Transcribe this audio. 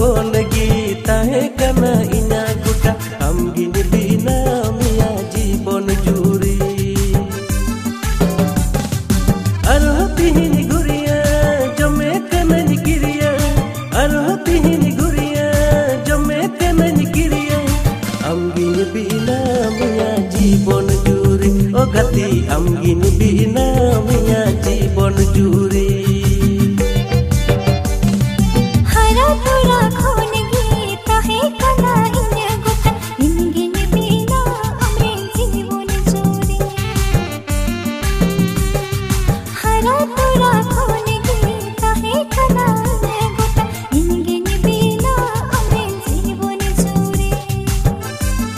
खन गी ताहे कना इना गुटा आमगिन बिना मिया जीवन जुरी अरह तिहिन गुरिया जमे कनन गिरिया अरह तिहिन गुरिया जमे कनन गिरिया आमगिन बिना मिया जीवन जुरी ओ गति आमगिन बिना